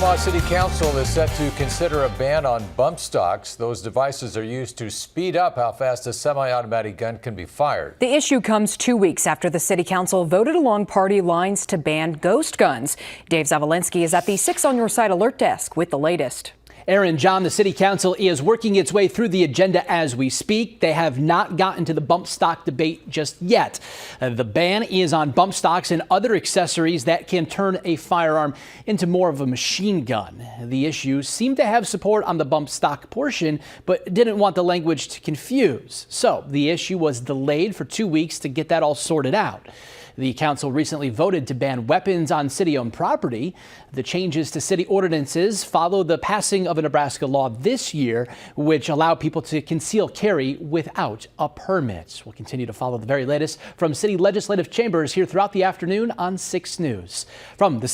Omaha City Council is set to consider a ban on bump stocks. Those devices are used to speed up how fast a semi-automatic gun can be fired. The issue comes 2 weeks after the City Council voted along party lines to ban ghost guns. Dave Zavolinsky is at the 6 on Your Side alert desk with the latest. Aaron, John, the City Council is working its way through the agenda as we speak. They have not gotten to the bump stock debate just yet. The ban is on bump stocks and other accessories that can turn a firearm into more of a machine gun. The issue seemed to have support on the bump stock portion, but didn't want the language to confuse. So the issue was delayed for 2 weeks to get that all sorted out. The council recently voted to ban weapons on city-owned property. The changes to city ordinances follow the passing of a Nebraska law this year, which allowed people to conceal carry without a permit. We'll continue to follow the very latest from city legislative chambers here throughout the afternoon on 6 News. From the